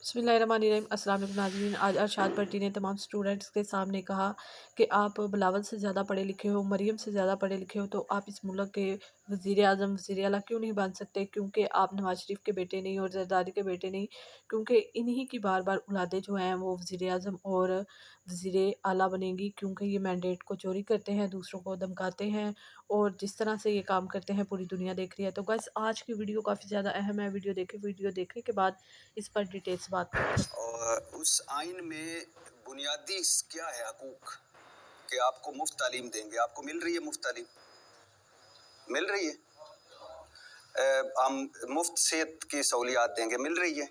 बिस्मिल्लाहिर्रहमानिर्रहीम। अस्सलाम वालेकुम नाज़रीन। आज अरशाद भट्टी ने तमाम स्टूडेंट्स के सामने कहा कि आप बिलावल से ज़्यादा पढ़े लिखे हो, मरियम से ज़्यादा पढ़े लिखे हो, तो आप इस मुल्क के वज़ीर आज़म वज़ीर आला क्यों नहीं बन सकते? क्योंकि आप नवाज शरीफ के बेटे नहीं और जरदारी के बेटे नहीं, क्योंकि इन्हीं की बार बार औलादें जो हैं वो वज़ीर आज़म और वज़ीर आला बनेंगी, क्योंकि ये मैंडेट को चोरी करते हैं, दूसरों को धमकाते हैं और जिस तरह से ये काम करते हैं पूरी दुनिया देख रही है। तो गाइस, आज की वीडियो काफ़ी ज़्यादा अहम है। वीडियो देखने के बाद इस पर डिटेल से बात करें। और उस आइन में बुनियादी क्या है हकूक कि आपको मुफ्त तालीम देंगे। आपको मिल रही है मुफ्त तालीम? मिल रही है। हम मुफ्त सेहत की सहूलियात देंगे, मिल रही है।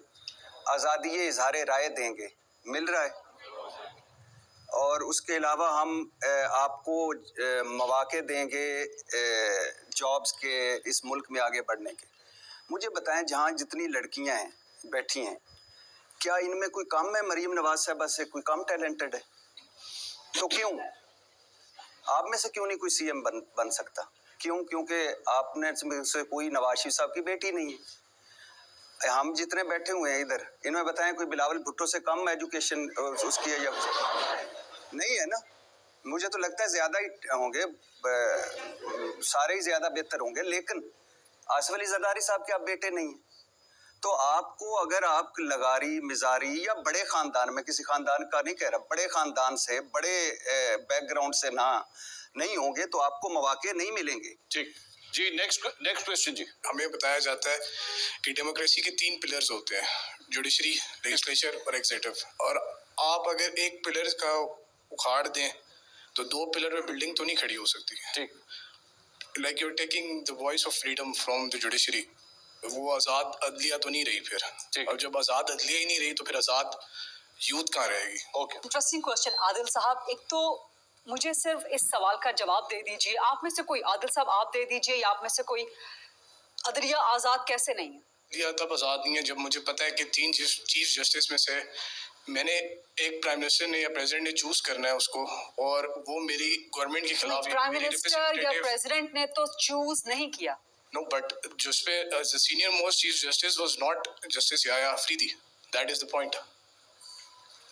आज़ादी इजहार राय देंगे, मिल रहा है। और उसके अलावा हम आपको मौके देंगे जॉब्स के, इस मुल्क में आगे बढ़ने के। मुझे बताएं, जहाँ जितनी लड़कियां हैं बैठी हैं, क्या इनमें कोई कम है मरीम नवाज साहबा से? कोई कम टैलेंटेड है? तो क्यों आप में से क्यों नहीं कोई सीएम बन सकता? क्यों? क्योंकि आपने से कोई नवाज शरीफ साहब की बेटी नहीं है। हम जितने बैठे हुए हैं इधर, इनमें बताएं कोई बिलावल भुट्टो से कम एजुकेशन उसकी है या नहीं है ना? मुझे तो लगता है ज्यादा ही होंगे, सारे ही ज्यादा बेहतर होंगे, लेकिन आसिफ अली जरदारी साहब के आप बेटे नहीं है। तो आपको अगर आप लगारी मिजारी या बड़े खानदान में, किसी खानदान का नहीं कह रहा, बड़े खानदान से, बड़े बैकग्राउंड से ना नहीं होंगे तो आपको मौके नहीं मिलेंगे। ठीक जी। नेक्स्ट क्वेश्चन जी। हमें बताया जाता है कि डेमोक्रेसी के 3 पिलर्स होते हैं, जुडिशरी, लेजिस्लेचर और एग्जीक्यूटिव। और आप अगर एक पिलर का उखाड़ दें तो 2 पिलर में बिल्डिंग तो नहीं खड़ी हो सकती। ठीक। Like you are taking the voice of freedom from the judiciary. वो आज़ाद अदलिया तो नहीं रही फिर। और जब आज़ाद अदलिया ही नहीं रही तो फिर आज़ाद यूथ कहाँ रहेगी? ओके, इंटरेस्टिंग क्वेश्चन आदिल साहब। एक तो मुझे सिर्फ इस सवाल का जवाब दे दीजिए, आप में से कोई, आदिल साहब आप दे दीजिए, या आप में से कोई, अदलिया आज़ाद कैसे नहीं है? अदलिया तब आज़ाद नहीं है जब मुझे पता है कि 3 चीफ जस्टिस में से मैंने एक प्राइम मिनिस्टर ने या प्रेसिडेंट ने चूज करना है उसको, और वो मेरी गवर्नमेंट के खिलाफ है। प्राइम मिनिस्टर या प्रेसिडेंट ने तो चूज नहीं किया। नो, बट जिसपे the senior most chief justice was not justice Yahya Afridi. That is the point.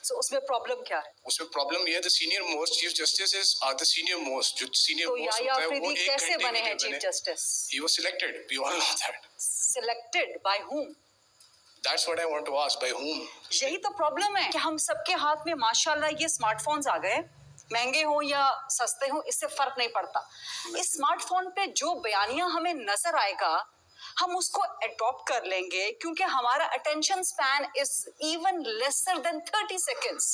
So, उसमें प्रॉब्लम क्या है? उसमें प्रॉब्लम ये है, the senior most chief justice is are the senior most, जो सीनियर तो मोस्ट याया होता है वो अफरीदी 1 कैसे घंटे बने के हैं लिए चीफ बने। Justice? He was selected, we all know that. Selected by whom? That's what I want to ask, by whom? यही तो प्रॉब्लम है कि हम सबके हाथ में माशाल्लाह ये स्मार्टफोन्स आ गए, महंगे हो या सस्ते हो इससे फर्क नहीं पड़ता। इस स्मार्टफोन पे जो बयानिया हमें नजर आएगा हम उसको अडॉप्ट कर लेंगे, क्योंकि हमारा attention span is even lesser than 30 seconds,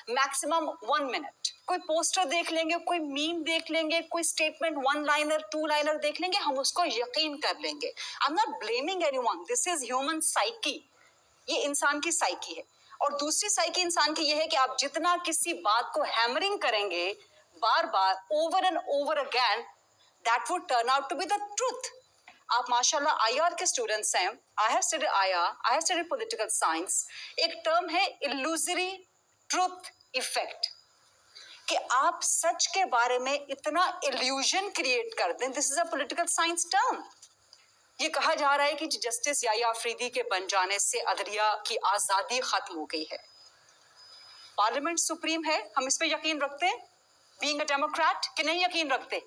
maximum 1 minute. कोई पोस्टर देख लेंगे, कोई मीम देख लेंगे, कोई स्टेटमेंट 1 लाइनर 2 लाइनर देख लेंगे, हम उसको यकीन कर लेंगे। I am not blaming anyone, this is human psyche, ये इंसान की साइकी है। और दूसरी साइकी इंसान की ये है कि आप जितना किसी बात को हैमरिंग करेंगे बार बार, over and over again, that would turn out to be the truth. आप माशाल्लाह आईआर के स्टूडेंट्स हैं, I have studied IR, I have studied political science. एक टर्म है इल्यूजरी ट्रूथ इफेक्ट, कि आप सच के बारे में इतना इल्यूजन क्रिएट कर दें। This is a political science term. ये कहा जा रहा है कि जस्टिस याया अफरीदी के बन जाने से अदलिया की आजादी खत्म हो गई है। पार्लियामेंट सुप्रीम है, हम इस पे यकीन रखते हैं बीइंग अ डेमोक्रेट, कि नहीं यकीन रखते?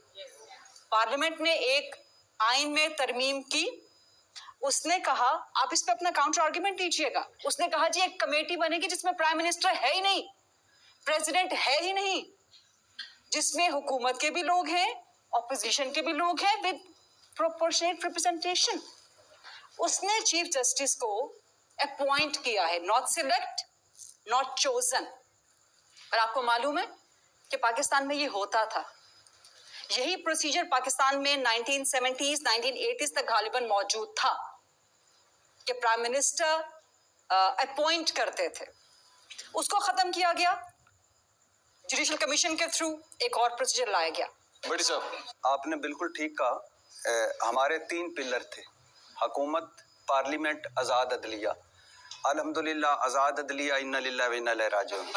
पार्लियामेंट ने एक आइन में तरमीम की, उसने कहा, आप इस पे अपना काउंटर आर्ग्यूमेंट दीजिएगा, उसने कहा जी एक कमेटी बनेगी जिसमें प्राइम मिनिस्टर है ही नहीं, प्रेसिडेंट है ही नहीं, जिसमें हुकूमत के भी लोग हैं, ऑपोजिशन के भी लोग हैं, विद प्रोपोर्शनेट रिप्रेजेंटेशन। उसने चीफ जस्टिस को अपॉइंट किया है, नॉट सिलेक्ट, नॉट चोजन। और आपको मालूम है कि पाकिस्तान में ये होता था, यही प्रोसीजर पाकिस्तान में 1970s 1980s तक गालिबन मौजूद था कि प्राइम मिनिस्टर अपॉइंट करते थे। उसको खत्म किया गया, जुडिशल कमीशन के थ्रू एक और प्रोसीजर लाया गया। बड़ी साहब, आपने बिल्कुल ठीक कहा। हमारे 3 पिलर थे, हुकूमत, पार्लियामेंट, आज़ाद अदलिया। अल्हम्दुलिल्लाह आज़ाद अदलिया, इन्ना लिल्लाहि व इन्ना इलैहि राजिऊन।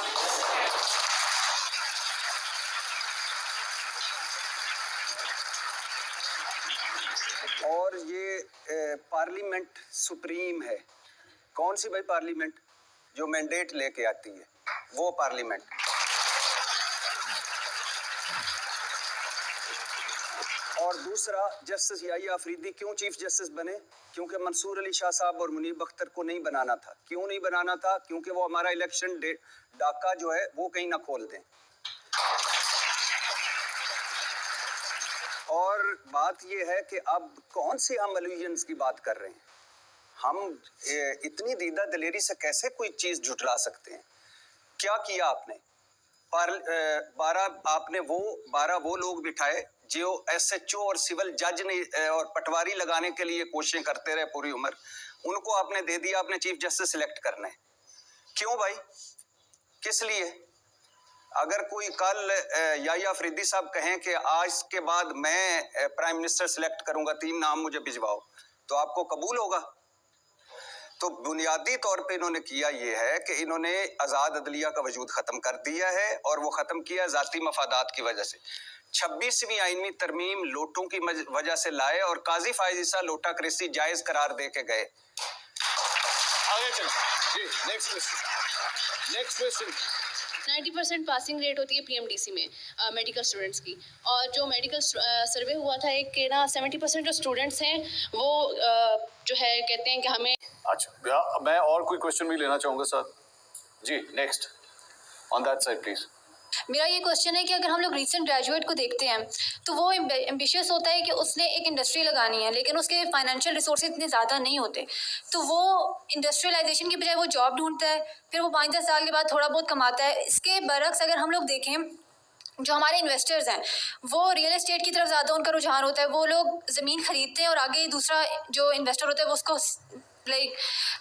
और ये पार्लियामेंट सुप्रीम है। कौन सी भाई पार्लियामेंट? जो मैंडेट लेके आती है, वो पार्लियामेंट। और दूसरा, जस्टिस याहिया अफरीदी क्यों चीफ जस्टिस बने? क्योंकि मंसूर अली शाह साहब और मुनीब अख्तर को नहीं बनाना था। क्यों नहीं बनाना था? क्योंकि वो हमारा इलेक्शन डाका जो है वो कहीं ना खोल दें। और बात ये है कि अब कौन से हम एल्यूजन्स की बात कर रहे हैं? हम इतनी दीदा दिलेरी से कैसे कोई चीज झुठला सकते हैं? क्या किया आपने? 12 वो लोग बिठाए जो SHO और सिविल जज ने और पटवारी लगाने के लिए कोशिशें करते रहे पूरी उम्र। उनको आपने दे दिया, आपने चीफ जस्टिस सिलेक्ट करना है। क्यों भाई? किस लिए? अगर कोई कल याहिया अफरीदी साहब कहें कि आज के बाद मैं प्राइम मिनिस्टर सिलेक्ट करूंगा, 3 नाम मुझे भिजवाओ, तो आपको कबूल होगा? तो बुनियादी तौर पे इन्होंने किया ये है कि इन्होंने आज़ाद अदलिया का वजूद ख़त्म कर दिया है, और वो ख़त्म किया ज़ाती मफादात की वजह से। 26वीं आईनी तरमीम लोटों की वजह से लाए, और काजी फायज ईसा लोटा क्रेसी जायज़ करार दे के गए। आगे चलो जी, नेक्स्ट क्वेश्चन। 90% पासिंग रेट होती है PMDC में मेडिकल स्टूडेंट्स की, और जो मेडिकल सर्वे हुआ था एक के ना 70% जो स्टूडेंट्स हैं वो जो है कहते हैं कि हमें। अच्छा, मैं और कोई क्वेश्चन भी लेना चाहूँगा सर जी। Next on that side please. मेरा ये क्वेश्चन है कि अगर हम लोग रीसेंट ग्रेजुएट को देखते हैं तो वो एम्बिशियस होता है कि उसने एक इंडस्ट्री लगानी है, लेकिन उसके फाइनेंशियल रिसोर्स इतने ज़्यादा नहीं होते, तो वो इंडस्ट्रियलाइजेशन की बजाय वो जॉब ढूंढता है, फिर वो 5-10 साल के बाद थोड़ा बहुत कमाता है। इसके बरक्स अगर हम लोग देखें, जो हमारे इन्वेस्टर्स हैं वो रियल एस्टेट की तरफ ज़्यादा उनका रुझान होता है। वो लोग ज़मीन खरीदते हैं और आगे दूसरा जो इन्वेस्टर होता है वो उसको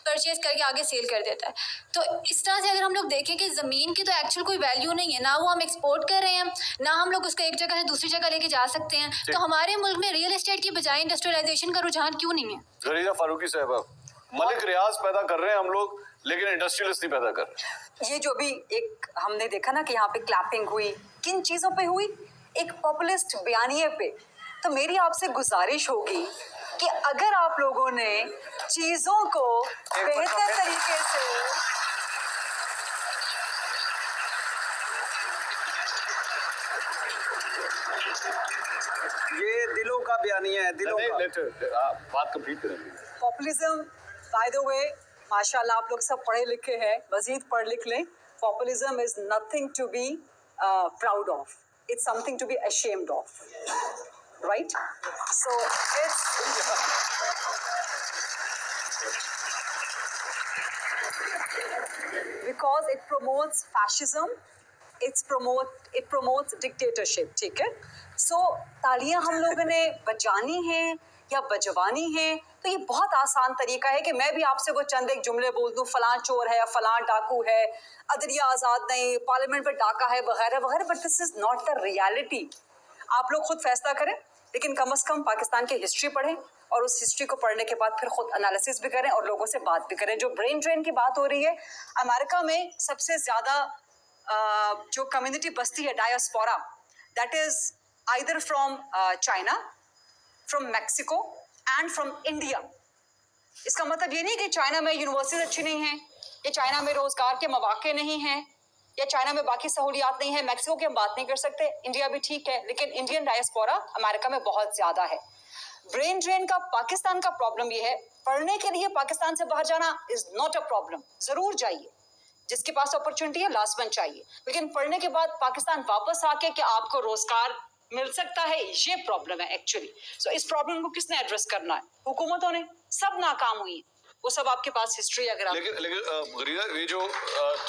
परचेज करके आगे सेल कर देता है। तो इस तरह से अगर हम लोग देखें कि ज़मीन की तो एक्चुअल कोई वैल्यू नहीं है, ना वो हम एक्सपोर्ट कर रहे हैं, ना हम लोग उसको एक जगह से दूसरी जगह लेके जा सकते हैं, तो हमारे मुल्क में रियल एस्टेट की बजाय इंडस्ट्रियलाइजेशन का रुझान क्यों नहीं है? गरीदा फारूकी साहब, मलिक रियाज पैदा कर रहे हैं हम लोग, लेकिन इंडस्ट्रियलिस्ट नहीं पैदा कर रहे। ये जो भी एक हमने देखा ना कि यहाँ पे क्लैपिंग हुई, किन चीज़ों पे हुई? एक पॉपुलिस्ट बयानिए पे। तो मेरी आपसे गुजारिश होगी कि अगर आप लोगों ने चीज़ों को बेहतर तरीके से ये दिलों का बयानिया है, दिलों का। बात कंप्लीट करेंगे। पॉपुलिज्म, बाय द वे, माशाल्लाह आप लोग सब पढ़े लिखे हैं, मजीद पढ़ लिख लें। Populism is nothing to be proud of, it's something to be ashamed of, right? So it's because it promotes fascism, it promotes dictatorship, ठीक है? So तालियां हम लोगों ने बजानी है या बजवानी है, तो ये बहुत आसान तरीका है कि मैं भी आपसे वो चंद एक जुमले बोल दूं, फलां चोर है, फलां डाकू है, अदलिया आज़ाद नहीं, पार्लियामेंट पे डाका है, वगैरह वगैरह, but this is not the reality. आप लोग खुद फैसला करें, लेकिन कम से कम पाकिस्तान की हिस्ट्री पढ़ें, और उस हिस्ट्री को पढ़ने के बाद फिर खुद एनालिसिस भी करें और लोगों से बात भी करें। जो ब्रेन ड्रेन की बात हो रही है, अमेरिका में सबसे ज़्यादा जो कम्युनिटी बसती है, diaspora, that is either from China, from Mexico and from India. इसका मतलब ये नहीं कि चाइना में यूनिवर्सिटीज अच्छी नहीं हैं, या चाइना में रोजगार के मौके नहीं हैं, या चाइना में बाकी सहूलियात नहीं है। मैक्सिको की हम बात नहीं कर सकते, इंडिया भी ठीक है, लेकिन इंडियन डायस्पोरा अमेरिका में बहुत ज्यादा है। ब्रेन ड्रेन का पाकिस्तान का प्रॉब्लम ये है, पढ़ने के लिए पाकिस्तान से बाहर जाना इज नॉट अ प्रॉब्लम, जरूर जाइए, जिसके पास अपॉर्चुनिटी है लाजमन चाहिए, लेकिन पढ़ने के बाद पाकिस्तान वापस आके कि आपको रोजगार मिल सकता है, ये प्रॉब्लम है एक्चुअली। सो इस प्रॉब्लम को किसने एड्रेस करना है? हुकूमतों ने, सब नाकाम हुई है, वो सब आपके पास हिस्ट्री अगर आप... लेकिन गरीदा, ये जो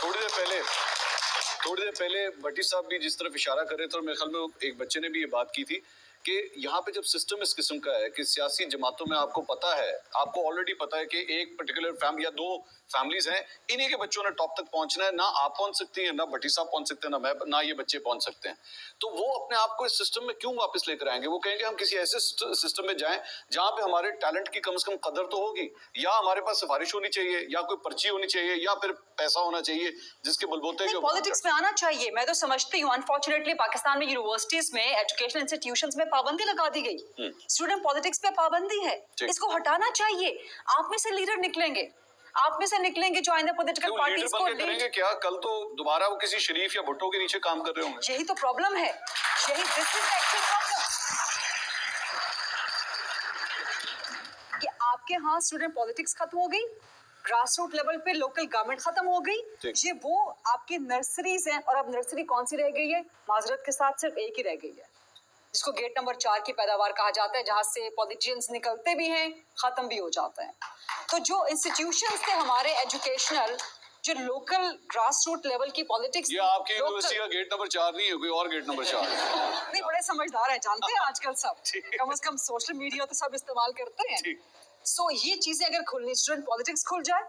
थोड़ी देर पहले भट्टी साहब भी जिस तरफ इशारा कर रहे थे, और मेरे ख्याल में एक बच्चे ने भी ये बात की थी कि यहाँ पे जब सिस्टम इस किस्म का है कि सियासी जमातों में आपको पता है, आपको ऑलरेडी पता है कि एक पर्टिकुलर फैमिली या 2 फैमिलीज हैं, इन्हीं के बच्चों ने टॉप तक पहुंचना है, ना आप पहुंच सकती हैं, ना भट्टी साहब पहुंच सकते हैं, ना ये बच्चे पहुंच सकते हैं, तो वो अपने आप को इस सिस्टम में क्यों वापस लेकर आएंगे? वो कहेंगे हम किसी ऐसे सिस्टम में जाएं जहां पे हमारे टैलेंट की कम से कम कदर तो होगी, या हमारे पास सिफारिश होनी चाहिए, या कोई पर्ची होनी चाहिए, या फिर पैसा होना चाहिए जिसके बलबूते के पॉलिटिक्स में आना चाहिए। मैं तो समझती हूँ अनफॉर्चुनेटली पाकिस्तान में यूनिवर्सिटीज में, एजुकेशन इंस्टीट्यूशंस में पाबंदी लगा दी गई, स्टूडेंट पॉलिटिक्स पे पाबंदी है, इसको हटाना चाहिए। आप में से लीडर निकलेंगे, आप में से निकलेंगे जो आइंदा पॉलिटिकल क्यों लीडर पार्टीज को बन के करेंगे क्या? कल तो दोबारा वो किसी शरीफ या भुट्टो के नीचे काम कर रहे होंगे। यही तो प्रॉब्लम है, यही this is the actual problem कि आपके यहाँ स्टूडेंट पॉलिटिक्स खत्म हो गई, ग्रास रूट लेवल पे लोकल गवर्नमेंट खत्म हो गई। ये वो आपकी नर्सरीज हैं, और अब नर्सरी कौन सी रह गई है? माजरत के साथ सिर्फ एक ही रह गई है, जिसको गेट नंबर 4 की पैदावार कहा जाता है, जहां से पॉलिटिशियंस निकलते भी हैं, खत्म भी हो जाते हैं। तो जो इंस्टीट्यूशंस थे हमारे एजुकेशनल, जो लोकल ग्रास रूट लेवल की पॉलिटिक्स, ये आपकी यूनिवर्सिटी का गेट नंबर 4 नहीं है, कोई और गेट नंबर 4 नहीं, बड़े समझदार हैं, जानते हैं आजकल सब, कम से कम सोशल मीडिया तो सब इस्तेमाल करते हैं। सो ये चीजें अगर खुलनी, स्टूडेंट पॉलिटिक्स खुल जाए,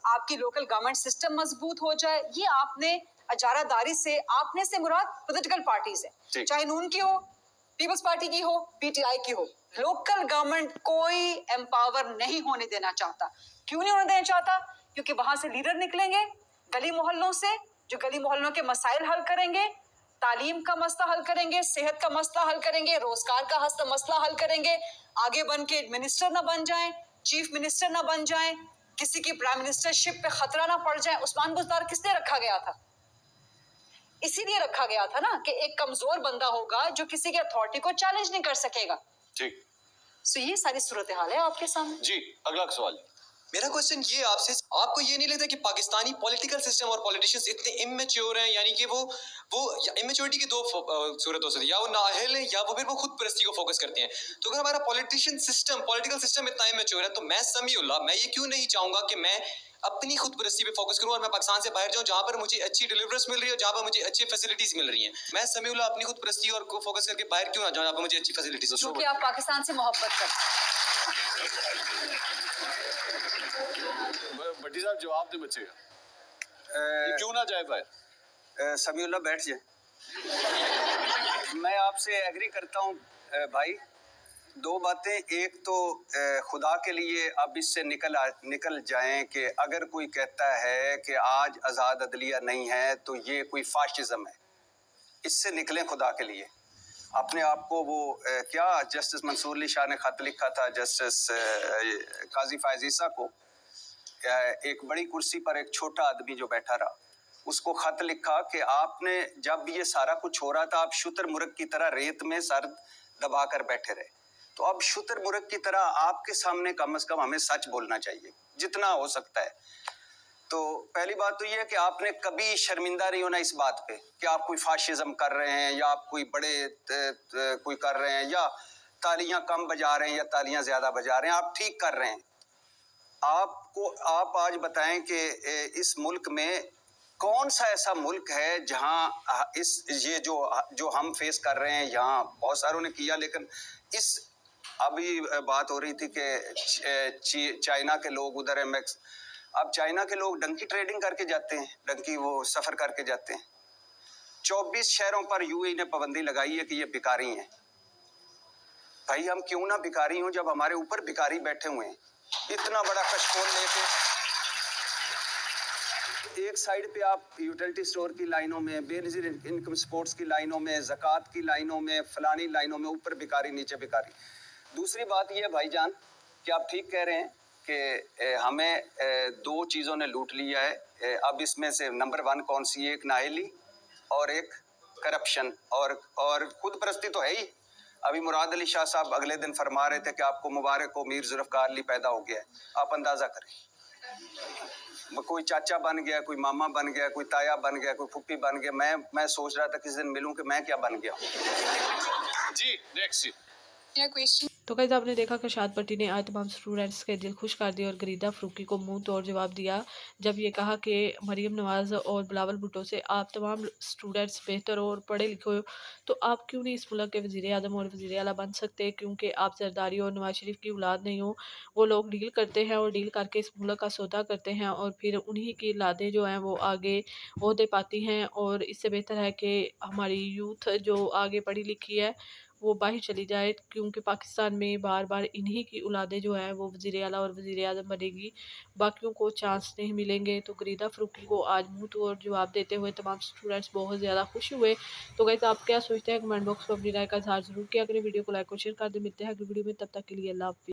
आपकी लोकल गवर्नमेंट सिस्टम मजबूत हो जाए, ये आपने अजारादारी से, आपने से मुराद पॉलिटिकल पार्टीज है, चाहे नून की हो, पीपल्स पार्टी की हो, पीटीआई की हो, लोकल गवर्नमेंट कोई एम्पावर नहीं होने देना चाहता। क्यों नहीं होने देना चाहता? क्योंकि वहां से लीडर निकलेंगे गली मोहल्लों से, जो गली मोहल्लों के मसाइल हल करेंगे, तालीम का मसला हल करेंगे, सेहत का मसला हल करेंगे, रोजगार का मसला हल करेंगे, आगे बन के मिनिस्टर ना बन जाएं, चीफ मिनिस्टर ना बन जाएं, किसी की प्राइम मिनिस्टरशिप पे खतरा ना पड़ जाए। उस्मान बुज़दार किसने रखा गया था? इसीलिए रखा गया था ना कि एक कमजोर बंदा होगा जो किसी की अथॉरिटी को चैलेंज नहीं कर सकेगा। ठीक। सो ये सारी सूरत हाल है आपके सामने। जी, अगला सवाल। मेरा क्वेश्चन ये आपसे, आपको ये नहीं लगता कि पाकिस्तानी पॉलिटिकल सिस्टम और पॉलिटिशियंस इतने इमेच्योर हैं, यानी कि वो इमेच्योरिटी की दो सूरत हो सकती है, या वो नाअहल हैं या वो फिर वो खुद परस्ती को फोकस करते हैं। तो अगर हमारा पॉलिटिशियन सिस्टम, पॉलिटिकल सिस्टम इतना इमेच्योर है, तो मैं समीउल्लाह, मैं ये क्यों नहीं चाहूंगा कि मैं अपनी खुद परस्ती पे फोकस करूं और मैं पाकिस्तान से बाहर जाऊं जहां पर मुझे अच्छी डिलीवरेंस मिल रही है, जहां पर मुझे अच्छी फैसिलिटीज मिल रही हैं। मैं समीउल्लाह अपनी खुद परस्ती और को फोकस करके बाहर क्यों ना जाऊं जहां पर मुझे अच्छी फैसिलिटीज? क्योंकि आप पाकिस्तान से मोहब्बत करते हैं। भट्टी साहब जवाब दे बच्चे का, ये क्यों ना जाए बाहर? समीउल्लाह बैठ जाए। मैं आपसे एग्री करता हूँ भाई, दो बातें। एक तो खुदा के लिए अब इससे निकल जाएं कि अगर कोई कहता है कि आज आज़ाद अदलिया नहीं है तो ये कोई फाशिज्म है, इससे निकलें खुदा के लिए। अपने आप को वो क्या जस्टिस मंसूर अली शाह ने खत लिखा था जस्टिस काजी फायज ईसा को, एक बड़ी कुर्सी पर एक छोटा आदमी जो बैठा रहा, उसको खत लिखा कि आपने जब ये सारा कुछ हो रहा था आप शुतुरमुर्ग की तरह रेत में सर दबा कर बैठे रहे। तो अब शुतुरमुर्ग की तरह आपके सामने कम से कम हमें सच बोलना चाहिए जितना हो सकता है। तो पहली बात तो ये है कि आपने कभी शर्मिंदा नहीं होना इस बात पे कि आप कोई फाशिज्म कर रहे हैं या आप कोई बड़े कोई कर रहे हैं या तालियां कम बजा रहे हैं या तालियां ज्यादा बजा रहे हैं। आप ठीक कर रहे हैं। आप आज बताएं कि इस मुल्क में कौन सा ऐसा मुल्क है जहां ये जो हम फेस कर रहे हैं, यहाँ बहुत सारों ने किया, लेकिन इस अभी बात हो रही थी कि चाइना के लोग उधर एमएक्स, अब चाइना के लोग डंकी ट्रेडिंग करके जाते हैं, डंकी वो सफर करके जाते हैं। 24 शहरों पर यूएई ने पाबंदी लगाई है कि ये भिखारी हैं। भाई हम क्यों ना भिखारी हों जब हमारे ऊपर भिखारी बैठे हुए हैं, इतना बड़ा कशकोल लेके। एक साइड पे आप यूटिलिटी स्टोर की लाइनों में, बेनजीर इनकम सपोर्ट्स की लाइनों में, ज़कात की लाइनों में, फलानी लाइनों में ऊपर भिखारी नीचे भिखारी। दूसरी बात ये भाईजान कि आप ठीक कह रहे हैं कि हमें दो चीज़ों ने लूट लिया है। अब इसमें से नंबर 1 कौन सी है? एक नाअहली और एक करप्शन और खुद परस्ती तो है ही। अभी मुराद अली शाह साहब अगले दिन फरमा रहे थे कि आपको मुबारक हो, मीर जुल्फ़िकार अली पैदा हो गया है। आप अंदाज़ा करें, कोई चाचा बन गया, कोई मामा बन गया, कोई ताया बन गया, कोई फुप्पी बन गया। मैं सोच रहा था किसी दिन मिलूं कि मैं क्या बन गया। जी नेक्स्ट जी। तो गाइस आपने देखा कि शाद भट्टी ने आज तमाम स्टूडेंट्स के दिल खुश कर दिए और गरीदा फ़रूकी को मुंह तोड़ जवाब दिया जब ये कहा कि मरीम नवाज़ और बिलावल भुट्टो से आप तमाम स्टूडेंट्स बेहतर और पढ़े लिखे हो, तो आप क्यों नहीं इस मुल्क के वज़ीर आज़म और वज़ीर आला बन सकते? क्योंकि आप जरदारी और नवाज शरीफ की औलाद नहीं हो। वो लोग डील करते हैं और डील करके इस मुल्क का सौदा करते हैं और फिर उन्हीं की औलादें जो हैं वो आगे ओहदे पाती हैं। और इससे बेहतर है कि हमारी यूथ जो आगे पढ़ी लिखी है वो बाहर चली जाए, क्योंकि पाकिस्तान में बार बार इन्हीं की औलादें जो हैं वो वज़ीर आला और वज़ीर आज़म बनेगी, बाकियों को चांस नहीं मिलेंगे। तो गरीदा फ़रूकी को आज मुंह तोड़ जवाब देते हुए तमाम स्टूडेंट्स बहुत ज़्यादा खुश हुए। तो गाइस आप क्या सोचते हैं? कमेंट बॉक्स में अपनी राय का इज़हार ज़रूर किया करें। वीडियो को लाइक और शेयर कर दें। मिलते हैं अगली वीडियो में, तब तक के लिए अल्लाह हाफ़िज़।